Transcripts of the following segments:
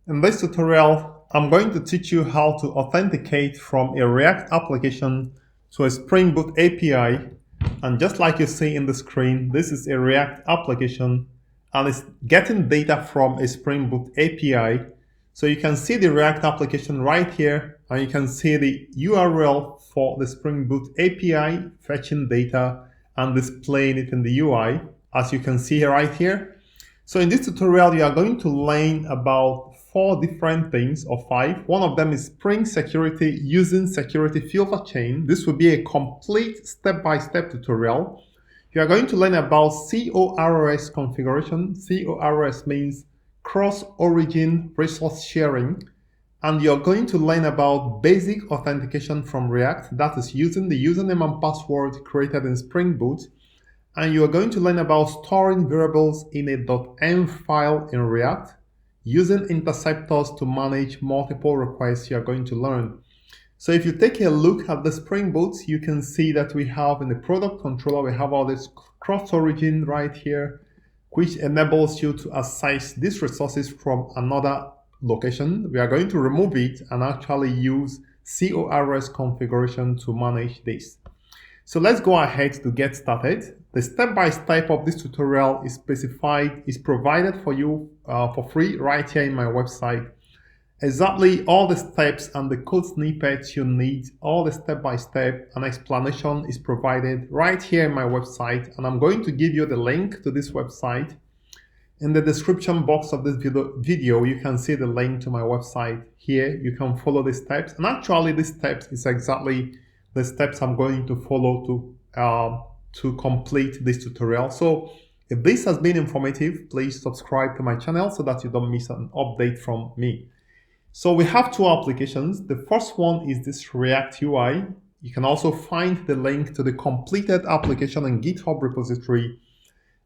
In this tutorial, I'm going to teach you how to authenticate from a React application to a Spring Boot API. And just like you see in the screen, this is a React application and it's getting data from a Spring Boot API. So you can see the React application right here, and you can see the URL for the Spring Boot API fetching data and displaying it in the UI, as you can see right here. So in this tutorial, you are going to learn about 4 different things, or 5. One of them is Spring Security using Security Filter Chain. This will be a complete step-by-step tutorial. You are going to learn about CORS configuration. CORS means cross-origin resource sharing. And you're going to learn about basic authentication from React, that is using the username and password created in Spring Boot. And you are going to learn about storing variables in a .env file in React, using interceptors to manage multiple requests. You are going to learn. So if you take a look at the Spring Boot, you can see that we have in the product controller, we have all this cross-origin right here, which enables you to access these resources from another location. We are going to remove it and actually use CORS configuration to manage this. So let's go ahead to get started. The step-by-step of this tutorial is provided for you for free right here in my website. Exactly all the steps and the code snippets you need, all the step-by-step and explanation is provided right here in my website. And I'm going to give you the link to this website. In the description box of this video, you can see the link to my website here. You can follow the steps. And actually, these steps is exactly the steps I'm going to follow to complete this tutorial. So if this has been informative, please subscribe to my channel so that you don't miss an update from me. So we have 2 applications. The first one is this React UI. You can also find the link to the completed application in GitHub repository.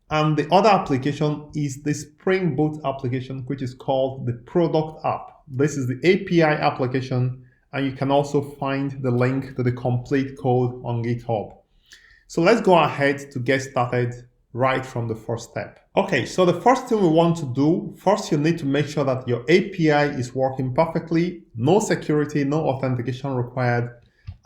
And the other application is the Spring Boot application, which is called the product app. This is the API application, and you can also find the link to the complete code on GitHub. So let's go ahead to get started right from the first step. Okay, so the first thing we want to do, first you need to make sure that your API is working perfectly, no security, no authentication required,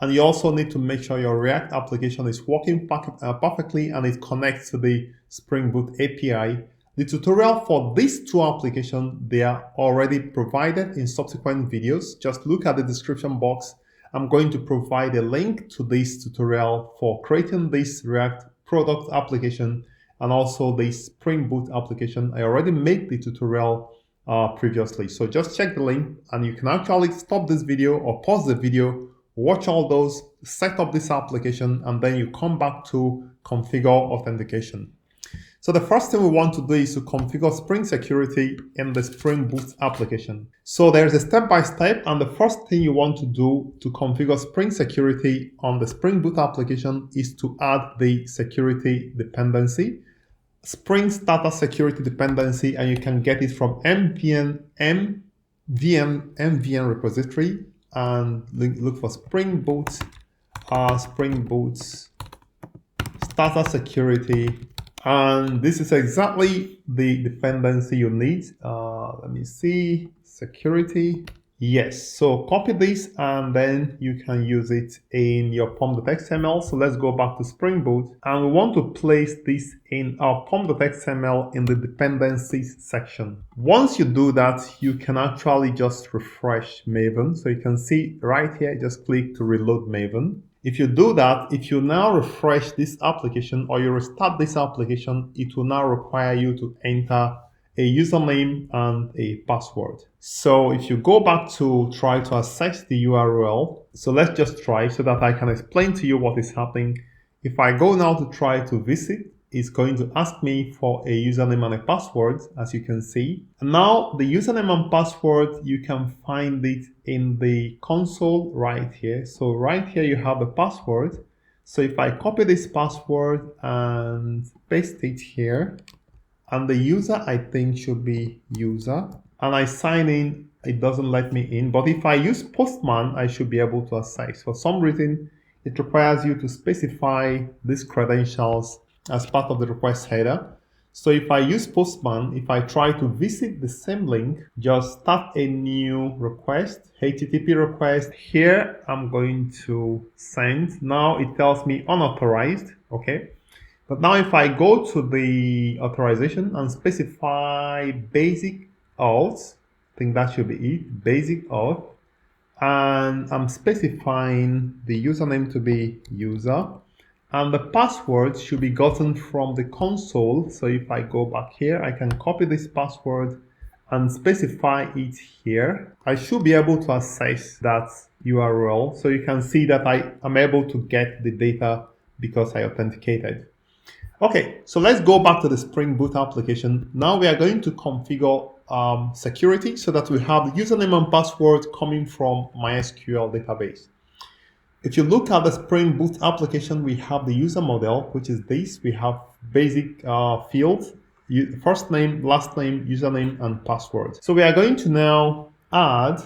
and you also need to make sure your React application is working perfectly and it connects to the Spring Boot API. The tutorial for these 2 applications, they are already provided in subsequent videos. Just look at the description box. I'm going to provide a link to this tutorial for creating this React product application and also the Spring Boot application. I already made the tutorial previously. So just check the link and you can actually stop this video or pause the video, watch all those, set up this application, and then you come back to configure authentication. So the first thing we want to do is to configure Spring Security in the Spring Boot application. So there's a step-by-step, and the first thing you want to do to configure Spring Security on the Spring Boot application is to add the security dependency, Spring Starter Security Dependency, and you can get it from MVN repository, and look for Spring Boot Starter Security. And this is exactly the dependency you need. Let me see, security. Yes, so copy this and then you can use it in your pom.xml. So let's go back to Spring Boot and we want to place this in our pom.xml in the dependencies section. Once you do that, you can actually just refresh Maven. So you can see right here, just click to reload Maven. If you do that, if you now refresh this application or you restart this application, it will now require you to enter a username and a password. So if you go back to try to access the URL, so let's just try so that I can explain to you what is happening. If I go now to try to visit, it's going to ask me for a username and a password, as you can see. And now the username and password, you can find it in the console right here. So right here you have the password. So if I copy this password and paste it here, and the user I think should be user, and I sign in, it doesn't let me in. But if I use Postman, I should be able to access. For some reason, it requires you to specify these credentials as part of the request header. So if I use Postman, if I try to visit the same link, just start a new request, HTTP request. Here I'm going to send. Now it tells me unauthorized, okay? But now if I go to the authorization and specify basic auth, I think that should be it, basic auth, and I'm specifying the username to be user, and the password should be gotten from the console. So if I go back here, I can copy this password and specify it here. I should be able to access that URL. So you can see that I am able to get the data because I authenticated. Okay, so let's go back to the Spring Boot application. Now we are going to configure security so that we have the username and password coming from MySQL database. If you look at the Spring Boot application, we have the user model, which is this. We have basic fields, first name, last name, username, and password. So we are going to now add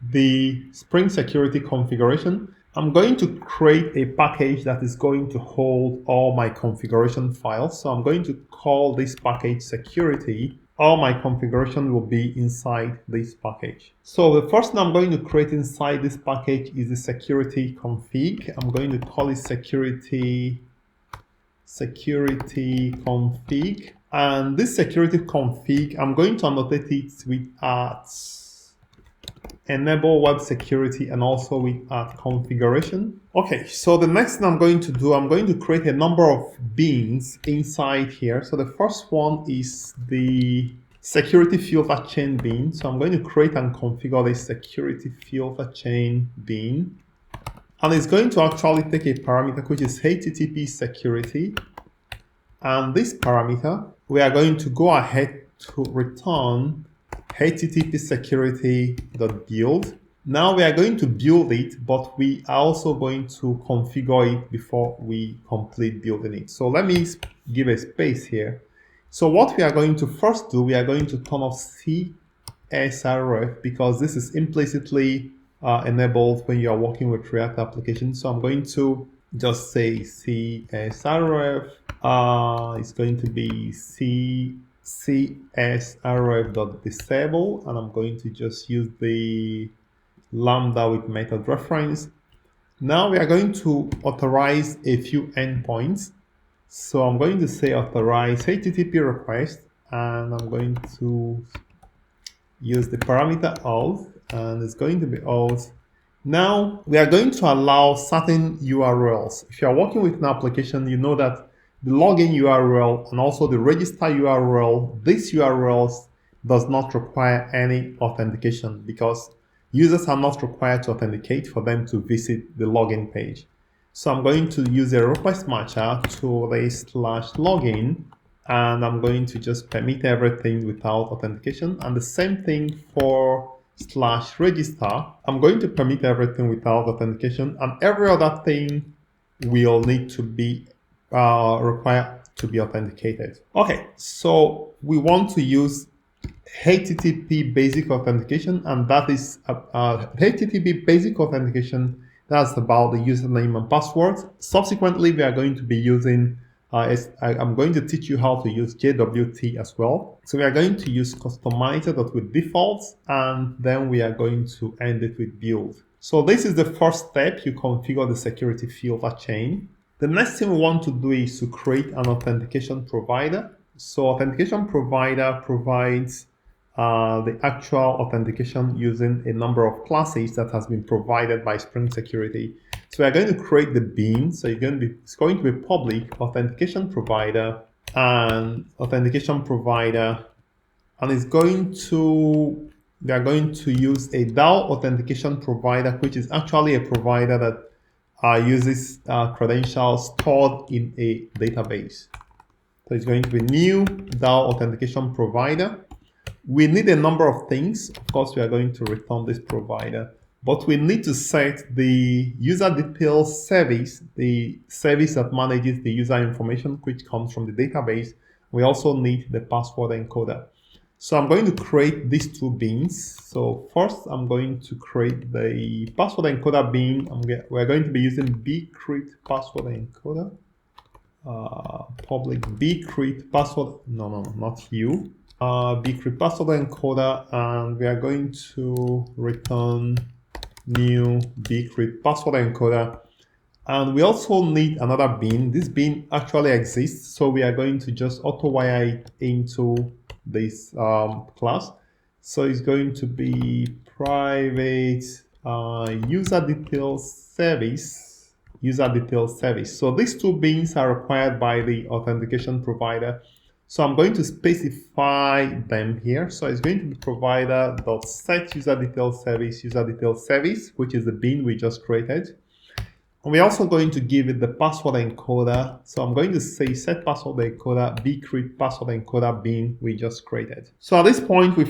the Spring Security configuration. I'm going to create a package that is going to hold all my configuration files. So I'm going to call this package security. All my configuration will be inside this package. So the first thing I'm going to create inside this package is the security config. I'm going to call it security config. And this security config, I'm going to annotate it with enable web security and also with configuration. Okay, so the next thing I'm going to do, I'm going to create a number of beans inside here. So the first one is the security filter chain bean. So I'm going to create and configure the security filter chain bean. And it's going to actually take a parameter which is HTTP security. And this parameter, we are going to go ahead to return HTTP security.build. Now we are going to build it, but we are also going to configure it before we complete building it. So let me give a space here. So what we are going to first do, we are going to turn off CSRF because this is implicitly enabled when you are working with React applications. So I'm going to just say CSRF. It's going to be CSRF.disable, and I'm going to just use the lambda with method reference. Now we are going to authorize a few endpoints. So I'm going to say authorize HTTP request, and I'm going to use the parameter auth, and it's going to be auth. Now we are going to allow certain URLs. If you are working with an application, you know that the login URL and also the register URL, these URLs does not require any authentication because users are not required to authenticate for them to visit the login page. So I'm going to use a request matcher to the /login, and I'm going to just permit everything without authentication. And the same thing for /register. I'm going to permit everything without authentication, and every other thing will need to be required to be authenticated. Okay, so we want to use HTTP basic authentication, and that is HTTP basic authentication. That's about the username and password. Subsequently, we are going to be using, I'm going to teach you how to use JWT as well. So we are going to use customizer.with defaults, and then we are going to end it with build. So this is the first step. You configure the security filter chain. The next thing we want to do is to create an authentication provider. So authentication provider provides the actual authentication using a number of classes that has been provided by Spring Security. So we're going to create the bean. So it's going to be public authentication provider and authentication provider, and we are going to use a DAO authentication provider, which is actually a provider that uses credentials stored in a database. So it's going to be new DAO authentication provider. We need a number of things. Of course, we are going to return this provider, but we need to set the UserDetailsService, the service that manages the user information which comes from the database. We also need the password encoder. So I'm going to create these two beans. So first, I'm going to create the password encoder bean. We're going to be using bcrypt password encoder. public bcrypt password, no, not you, bcrypt password encoder, and we are going to return new bcrypt password encoder. And we also need another bin. This bin actually exists, so we are going to just auto wire it into this class. So it's going to be private UserDetailsService. So these two bins are required by the authentication provider. So I'm going to specify them here. So it's going to be provider.set UserDetailsService, which is the bin we just created. And we're also going to give it the password encoder. So I'm going to say set password encoder bcrypt password encoder bin we just created. So at this point, we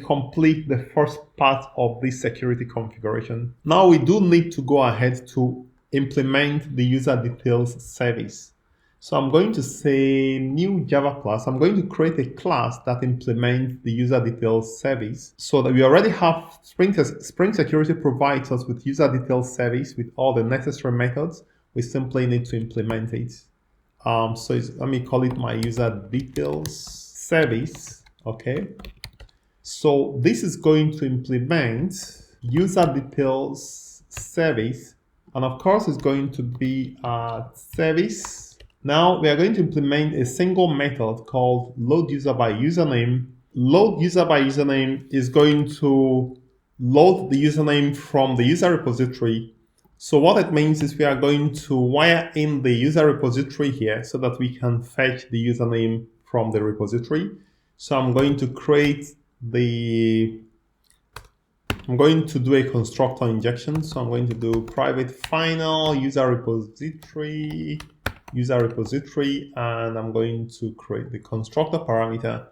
complete the first part of this security configuration. Now we do need to go ahead to implement the UserDetails service. So I'm going to say new Java class. I'm going to create a class that implements the UserDetails service, so that we already have Spring Security provides us with UserDetails service with all the necessary methods. We simply need to implement it. Let me call it my UserDetails service. Okay. So this is going to implement UserDetails service, and of course it's going to be a service. Now we are going to implement a single method called loadUserByUsername. LoadUserByUsername is going to load the username from the user repository. So what it means is we are going to wire in the user repository here so that we can fetch the username from the repository. So I'm going to do a constructor injection. So I'm going to do private final user repository, and I'm going to create the constructor parameter.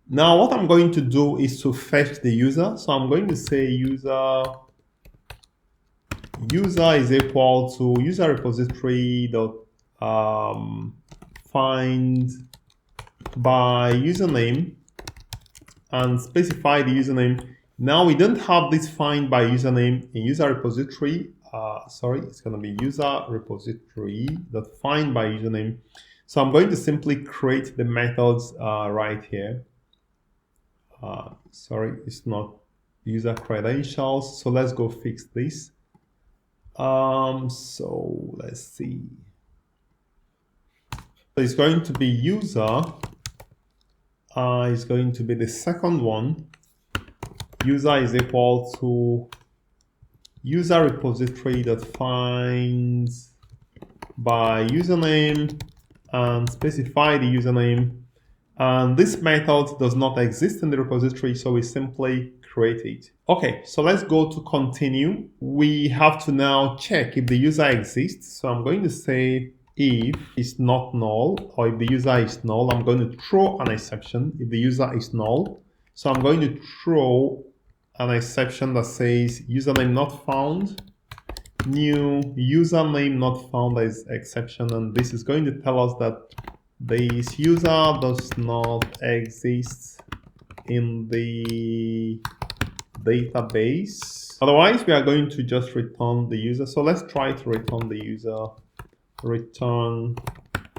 Now what I'm going to do is to fetch the user. So I'm going to say user is equal to user repository dot find by username and specify the username. Now we don't have this find by username in user repository. It's going to be user repository that find by username. So I'm going to simply create the methods right here. It's not user credentials. So let's go fix this. So let's see. So it's going to be user. It's going to be the second one. User is equal to user repository that finds by username and specify the username. And this method does not exist in the repository, so we simply create it. Okay, so let's go to continue. We have to now check if the user exists. So I'm going to say if it's not null, or if the user is null, I'm going to throw an exception if the user is null. So I'm going to throw an exception that says username not found, new username not found as exception, and this is going to tell us that this user does not exist in the database. Otherwise, we are going to just return the user. So let's try to return the user. Return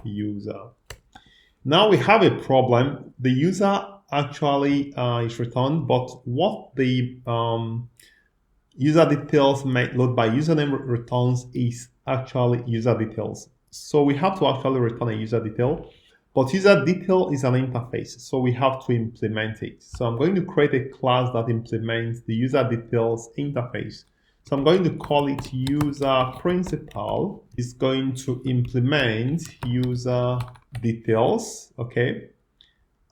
user. Now we have a problem. The user actually is returned, but what the UserDetails load by username returns is actually UserDetails. So we have to actually return a UserDetail, but UserDetail is an interface, so we have to implement it. So I'm going to create a class that implements the UserDetails interface. So I'm going to call it userPrincipal. It's going to implement UserDetails, okay?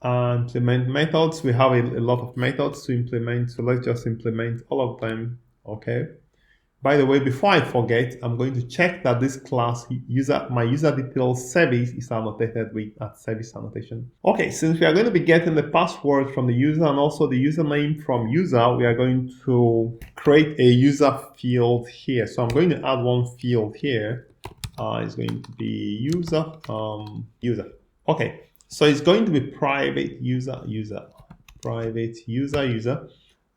Implement methods. We have a lot of methods to implement, so let's just implement all of them, okay? By the way, before I forget, I'm going to check that this class, my UserDetails service, is annotated with service annotation. Okay, since we are going to be getting the password from the user and also the username from user, we are going to create a user field here. So I'm going to add one field here. It's going to be user. Okay, so it's going to be private user.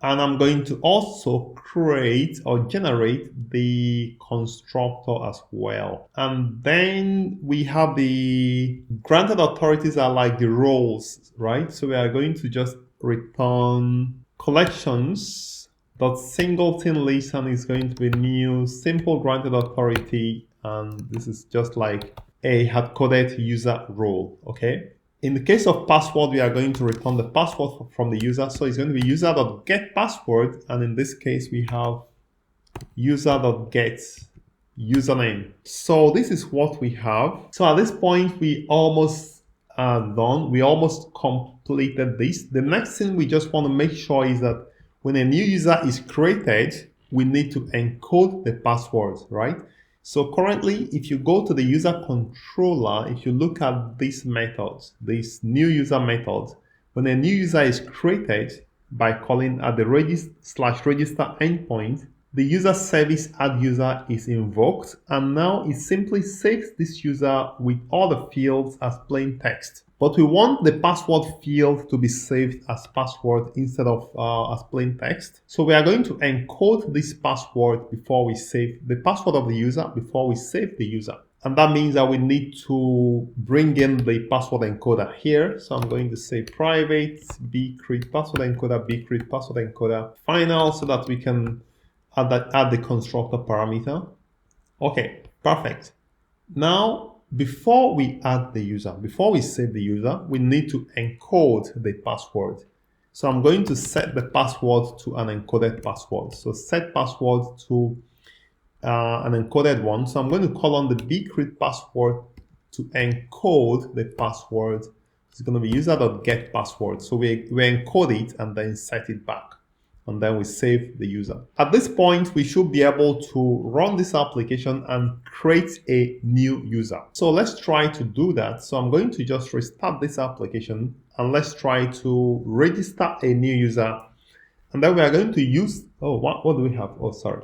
And I'm going to also create or generate the constructor as well. And then we have the granted authorities are like the roles, right? So we are going to just return collections dot singleton list, and is going to be new simple granted authority, and this is just like a hard-coded user role, okay? In the case of password, we are going to return the password from the user. So it's going to be user.getPassword, and in this case, we have user.getUsername. So this is what we have. So at this point, we almost are done. We almost completed this. The next thing we just want to make sure is that when a new user is created, we need to encode the password, right? So currently, if you go to the user controller, if you look at this method, this new user method, when a new user is created by calling at the register endpoint, the user service add user is invoked, and now it simply saves this user with all the fields as plain text. But we want the password field to be saved as password instead of as plain text. So we are going to encode this password before we save the password of the user, before we save the user. And that means that we need to bring in the password encoder here. So I'm going to say private b create password encoder, b create password encoder final, so that we can add the constructor parameter. Okay, perfect. Now, before we add the user, before we save the user, we need to encode the password. So I'm going to set the password to an encoded password. So set password to an encoded one. So I'm going to call on the bcreate password to encode the password. It's going to be user.getPassword. So we encode it and then set it back, and then we save the user. At this point, we should be able to run this application and create a new user. So let's try to do that. So I'm going to just restart this application, and let's try to register a new user. And then we are going to use, what do we have? Oh, sorry.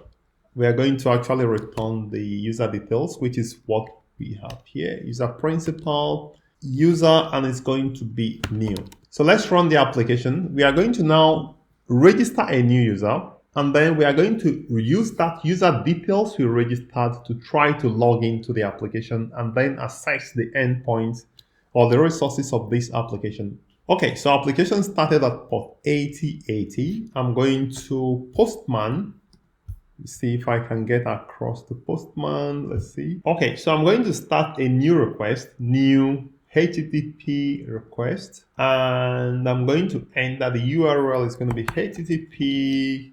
We are going to actually return the user details, which is what we have here. User principal, user, and it's going to be new. So let's run the application. We are going to now register a new user, and then we are going to use that user details we registered to try to log into the application and then access the endpoints or the resources of this application. Okay, so application started at port 8080. I'm going to Postman. Let's see if I can get across to Postman. Let's see. Okay, so I'm going to start a new request, new HTTP request, and I'm going to enter the URL. Is going to be HTTP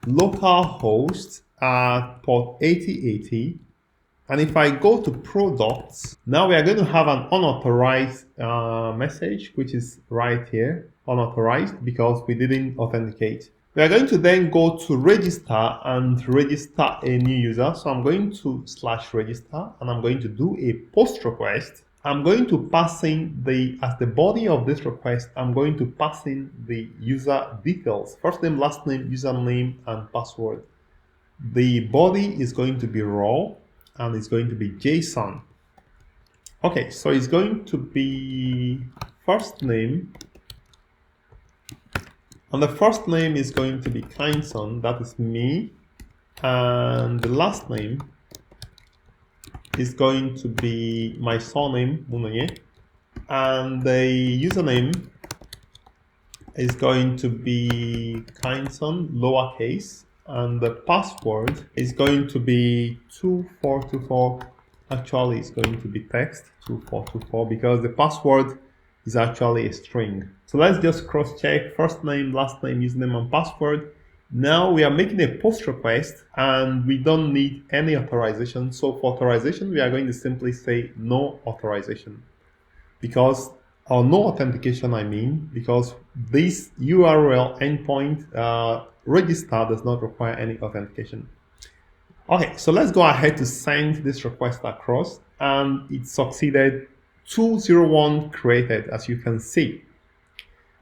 localhost at port 8080. And if I go to products, now we are going to have an unauthorized message, which is right here, unauthorized, because we didn't authenticate. We are going to then go to register and register a new user. So I'm going to /register, and I'm going to do a post request. I'm going to pass in as the body of this request, I'm going to pass in the user details, first name, last name, username, and password. The body is going to be raw, and it's going to be JSON. Okay, so it's going to be first name, and the first name is going to be Kindson, that is me, and the last name is going to be my surname, Munoye, and the username is going to be Kindson, lowercase, and the password is going to be 2424. Actually, it's going to be text 2424 because the password is actually a string. So let's just cross-check first name, last name, username, and password. Now we are making a post request and we don't need any authorization. So for authorization, we are going to simply say no authorization because, or no authentication, I mean, because this URL endpoint register does not require any authentication. Okay, so let's go ahead to send this request across, and it succeeded. 201 created, as you can see.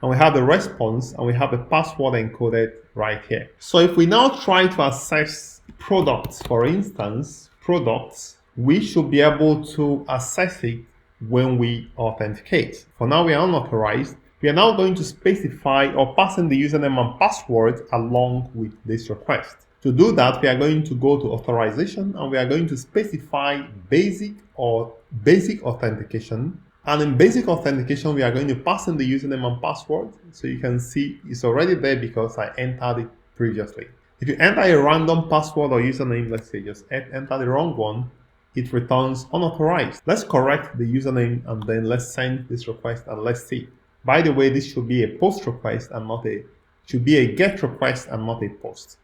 And we have the response, and we have the password encoded right here. So if we now try to access products, for instance, products, we should be able to access it when we authenticate. For now, we are unauthorized, We are now going to specify or pass in the username and password along with this request. To do that, we are going to go to authorization and we are going to specify basic authentication. And in basic authentication, we are going to pass in the username and password. So you can see it's already there because I entered it previously. If you enter a random password or username, let's say just enter the wrong one, it returns unauthorized. Let's correct the username and then let's send this request and let's see. By the way, this should be a post request and should be a get request and not a post.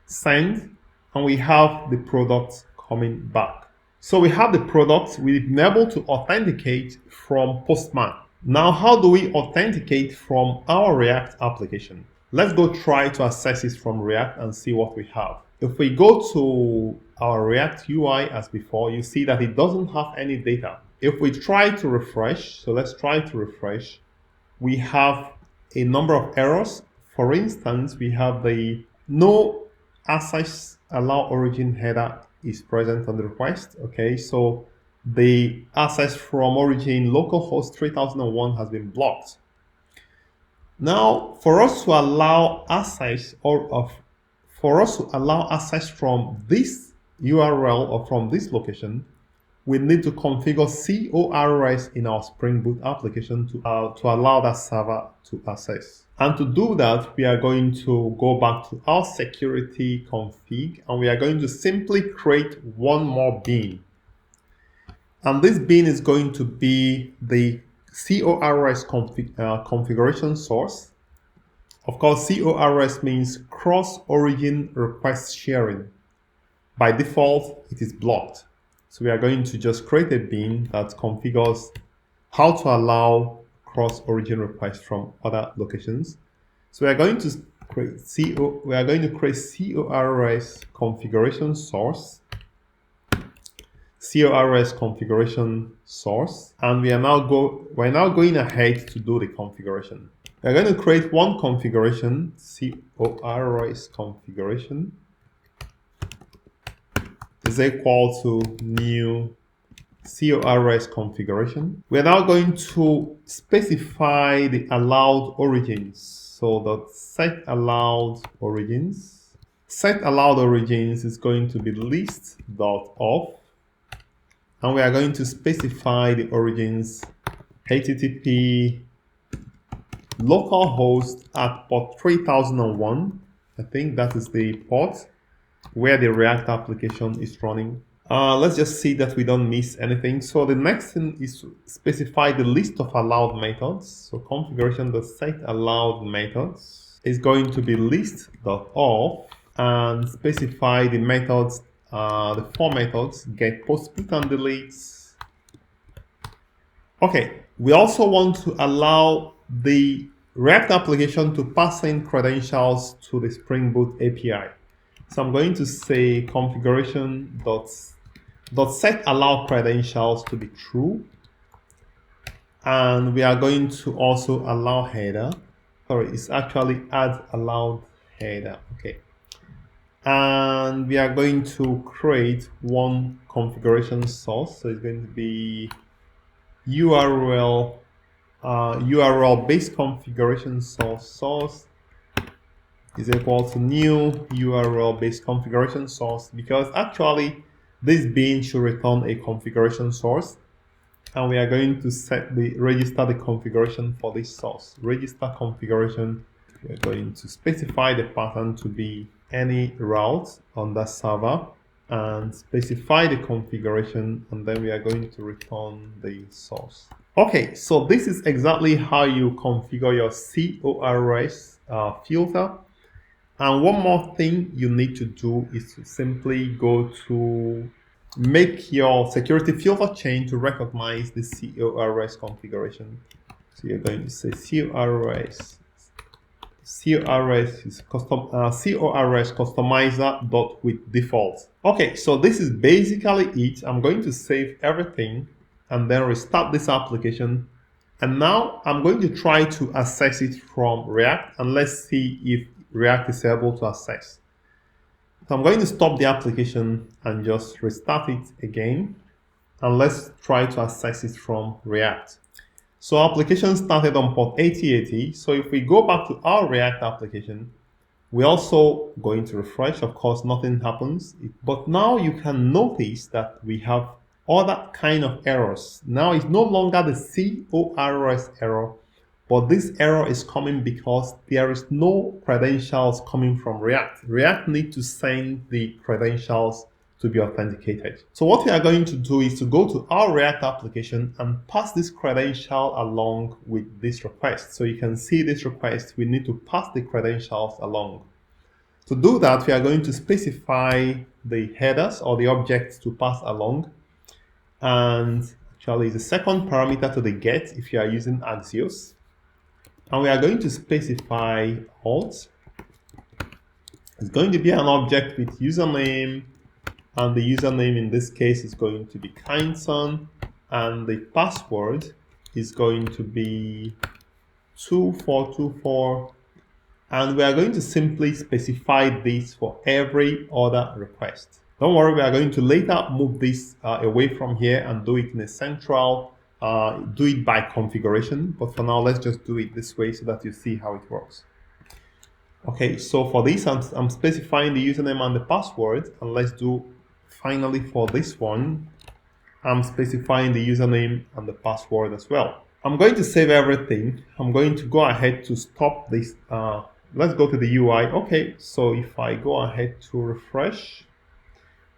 Send, and we have the product coming back. So we have the product. We've been able to authenticate from Postman. Now, how do we authenticate from our React application? Let's go try to access it from React and see what we have. If we go to our React UI as before, you see that it doesn't have any data. If we try to refresh, so let's try to refresh, we have a number of errors. For instance, we have the no access allow origin header is present on the request. Okay, so the access from origin localhost 3001 has been blocked. Now, for us to allow access from this URL or from this location, we need to configure CORS in our Spring Boot application to allow that server to access. And to do that, we are going to go back to our security config and we are going to simply create one more bean. And this bean is going to be the CORS configuration source. Of course, CORS means cross-origin request sharing. By default, it is blocked. So we are going to just create a bean that configures how to allow cross-origin requests from other locations. So we are going to create CORS configuration source. CORS configuration source, and we're now going ahead to do the configuration. We're going to create one configuration, CORS configuration is equal to new CORS configuration. We're now going to specify the allowed origins. So the set allowed origins. Set allowed origins is going to be list.off. And we are going to specify the origins HTTP localhost at port 3001. I think that is the port where the React application is running. Let's just see that we don't miss anything. So the next thing is to specify the list of allowed methods. So configuration.set allowed methods is going to be list.off and specify the methods, the four methods, get, post, put, and delete. Okay, we also want to allow the React application to pass in credentials to the Spring Boot API. So I'm going to say configuration.set allow credentials to be true. And we are going to also allow header. Sorry, it's actually add allowed header. Okay. And we are going to create one configuration source. So it's going to be URL based configuration source is equal to new URL based configuration source, because actually this bean should return a configuration source, and we are going to register the configuration for this source. Register configuration, we are going to specify the pattern to be any route on that server and specify the configuration, and then we are going to return the source. Okay, so this is exactly how you configure your CORS filter. And one more thing you need to do is to simply go to make your security filter chain to recognize the CORS configuration. So you're going to say CORS is custom CORS customizer dot with default. Okay, so this is basically it. I'm going to save everything and then restart this application. And now I'm going to try to access it from React, and let's see if React is able to access. So I'm going to stop the application and just restart it again. And let's try to access it from React. So our application started on port 8080. So if we go back to our React application, we're also going to refresh. Of course, nothing happens. But now you can notice that we have other kind of errors. Now it's no longer the CORS error, but this error is coming because there is no credentials coming from React. React needs to send the credentials to be authenticated. So what we are going to do is to go to our React application and pass this credential along with this request. So you can see this request, we need to pass the credentials along. To do that, we are going to specify the headers or the objects to pass along. And actually the second parameter to the get if you are using Axios. And we are going to specify alt. It's going to be an object with username, and the username in this case is going to be kindson, and the password is going to be 2424, and we are going to simply specify this for every other request. Don't worry, we are going to later move this away from here and do it in a central, do it by configuration, but for now let's just do it this way so that you see how it works. Okay, so for this I'm specifying the username and the password, and let's do finally for this one, I'm specifying the username and the password as well. I'm going to save everything. I'm going to go ahead to stop this. Let's go to the UI. Okay, so if I go ahead to refresh,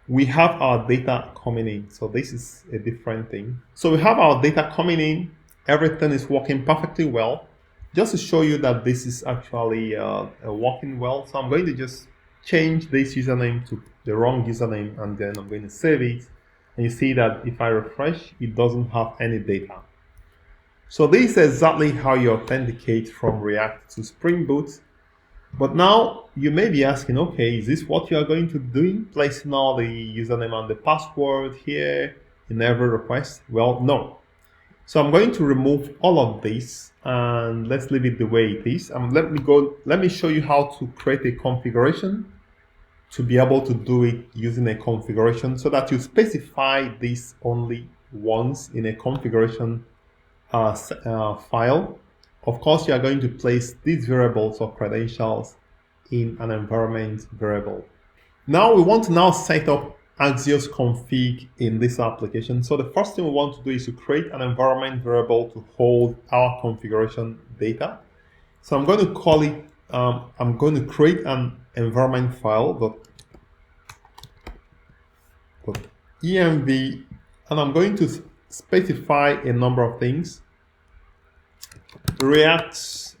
we have our data coming in. So this is a different thing. So we have our data coming in. Everything is working perfectly well. Just to show you that this is actually working well. So I'm going to just change this username to the wrong username, and then I'm going to save it. And you see that if I refresh, it doesn't have any data. So this is exactly how you authenticate from React to Spring Boot. But now you may be asking, okay, is this what you are going to do? Placing all the username and the password here in every request? Well, no. So I'm going to remove all of this, and let's leave it the way it is. Let me show you how to create a configuration to be able to do it using a configuration, so that you specify this only once in a configuration file. Of course, you are going to place these variables or credentials in an environment variable. Now we want to now set up AxiosConfig in this application. So the first thing we want to do is to create an environment variable to hold our configuration data. So I'm going to call it, I'm going to create an environment file .env, and I'm going to specify a number of things. React_app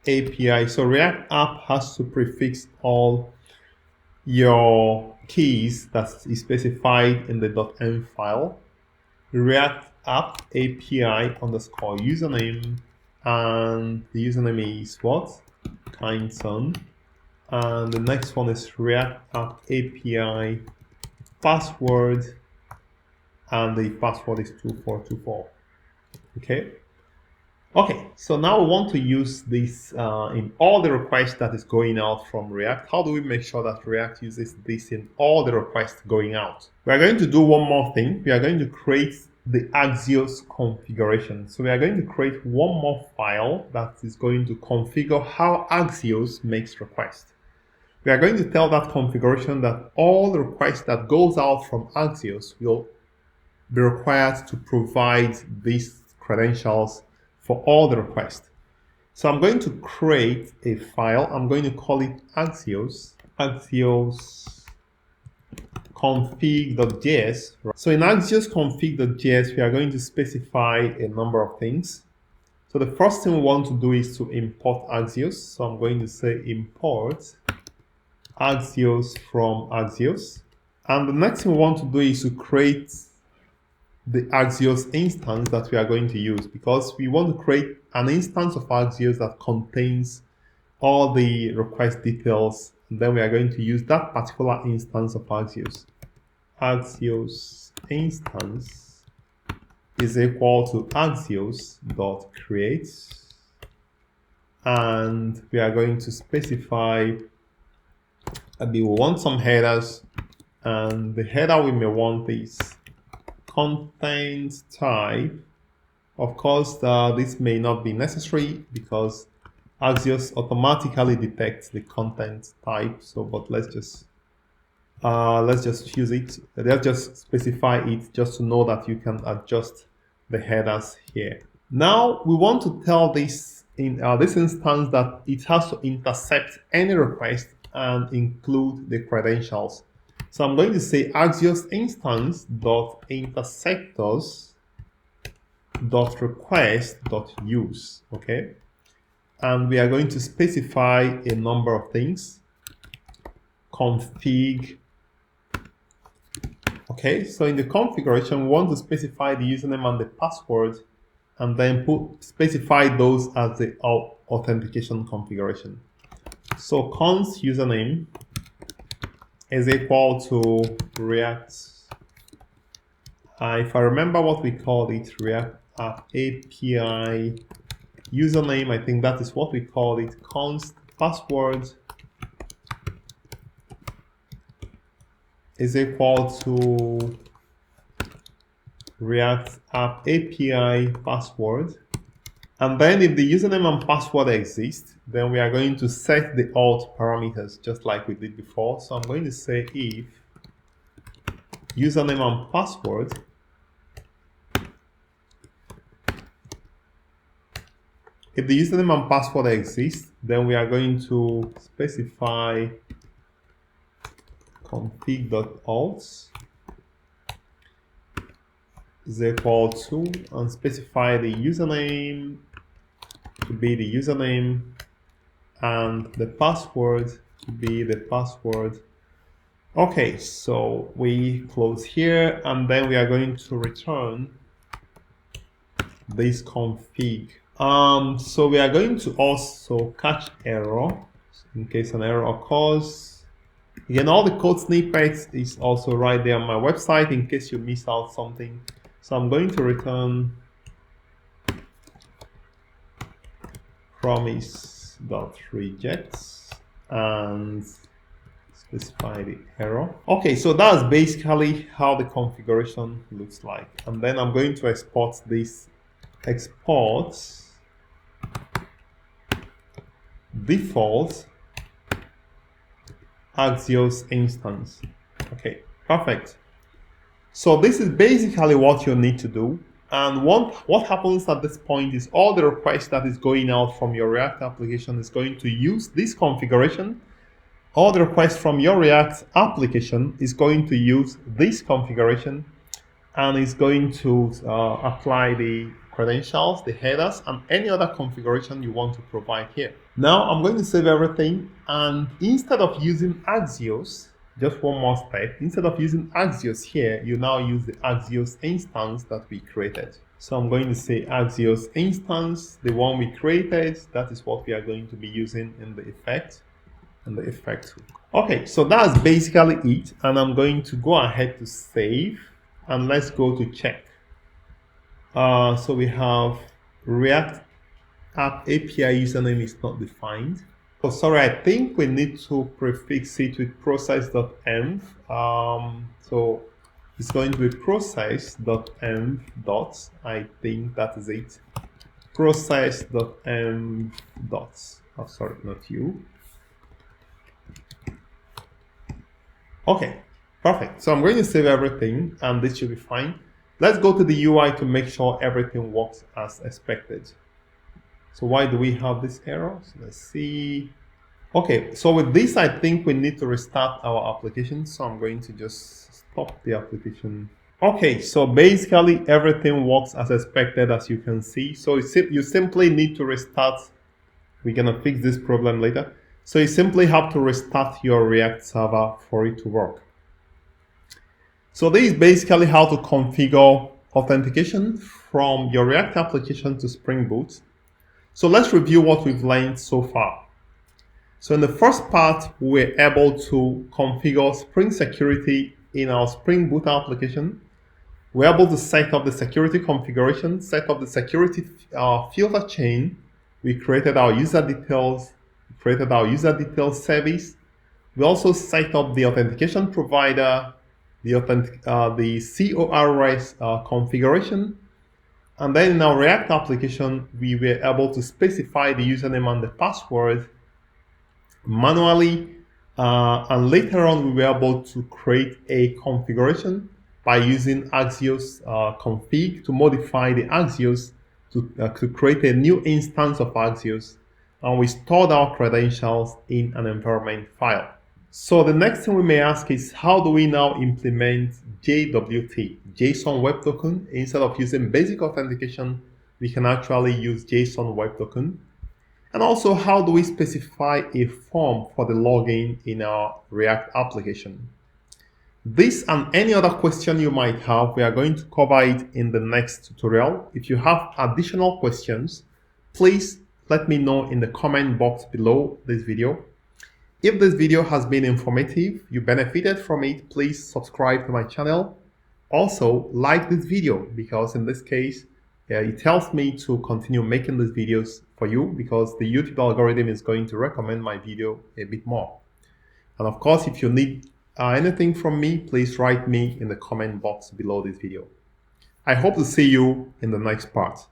API. So React app has to prefix all your keys that is specified in the .env file. React app API underscore username, and the username is what? Kindson. And the next one is React app API password, and the password is 2424. Okay, so now we want to use this in all the requests that is going out from React. How do we make sure that React uses this in all the requests going out? We are going to do one more thing. We are going to create the Axios configuration. So we are going to create one more file that is going to configure how Axios makes requests. We are going to tell that configuration that all the requests that goes out from Axios will be required to provide these credentials for all the requests. So I'm going to create a file. I'm going to call it AxiosConfig.js. So in AxiosConfig.js, we are going to specify a number of things. So the first thing we want to do is to import Axios. So I'm going to say import Axios from Axios. And the next thing we want to do is to create the Axios instance that we are going to use, because we want to create an instance of Axios that contains all the request details, and then we are going to use that particular instance of Axios. Axios instance is equal to axios.create, and we are going to specify that we want some headers, and the header we may want is content type Of course, this may not be necessary because Axios automatically detects the content type. So, but let's just use it. Let's just specify it just to know that you can adjust the headers here. Now we want to tell this in this instance that it has to intercept any request and include the credentials. So I'm going to say Axios instance dot interceptors dot request dot use. Okay, and we are going to specify a number of things. Config. Okay, so in the configuration, we want to specify the username and the password, and then specify those as the authentication configuration. So const username is equal to React. If I remember what we called it, React App API username, I think that is what we called it. Const password is equal to React App API password. And then if the username and password exist, then we are going to set the auth parameters just like we did before. So I'm going to say if username and password if the username and password exist, then we are going to specify config.auth is equal to, and specify the username to be the username and the password to be the password. Okay, so we close here, and then we are going to return this config. So we are going to also catch error in case an error occurs. Again, all the code snippets is also right there on my website in case you miss out something. So I'm going to return promise.rejects and specify the error. Okay, so that's basically how the configuration looks like. And then I'm going to export this. Export default Axios instance. Okay, perfect. So this is basically what you need to do. And what happens at this point is all the requests that is going out from your React application is going to use this configuration. All the requests from your React application is going to use this configuration and is going to apply the credentials, the headers, and any other configuration you want to provide here. Now I'm going to save everything, and instead of using Axios, just one more step, instead of using Axios here, you now use the Axios instance that we created. So I'm going to say Axios instance, the one we created, that is what we are going to be using in the effect and the effect hook. Okay, so that's basically it, and I'm going to go ahead to save, and let's go to check. So we have React App API username is not defined. Oh, sorry, I think we need to prefix it with process.env. So it's going to be process.env dots. I think that is it. Process.env dots. Oh, sorry, not you. Okay, perfect. So I'm going to save everything, and this should be fine. Let's go to the UI to make sure everything works as expected. So why do we have this error? So let's see. Okay, so with this, I think we need to restart our application. So I'm going to just stop the application. Okay, so basically everything works as expected, as you can see. So you simply need to restart. We're gonna fix this problem later. So you simply have to restart your React server for it to work. So this is basically how to configure authentication from your React application to Spring Boot. So let's review what we've learned so far. So in the first part, we were able to configure Spring Security in our Spring Boot application. We're able to set up the security configuration, set up the security filter chain. We created our user details, we created our UserDetailsService. We also set up the authentication provider, the CORS configuration. And then in our React application, we were able to specify the username and the password manually. And later on, we were able to create a configuration by using AxiosConfig to modify the Axios to create a new instance of Axios. And we stored our credentials in an environment file. So the next thing we may ask is, how do we now implement JWT, JSON Web Token? Instead of using basic authentication, we can actually use JSON Web Token. And also, how do we specify a form for the login in our React application? This and any other question you might have, we are going to cover it in the next tutorial. If you have additional questions, please let me know in the comment box below this video. If this video has been informative, you benefited from it, please subscribe to my channel. Also, like this video, because in this case, it helps me to continue making these videos for you, because the YouTube algorithm is going to recommend my video a bit more. And of course, if you need anything from me, please write me in the comment box below this video. I hope to see you in the next part.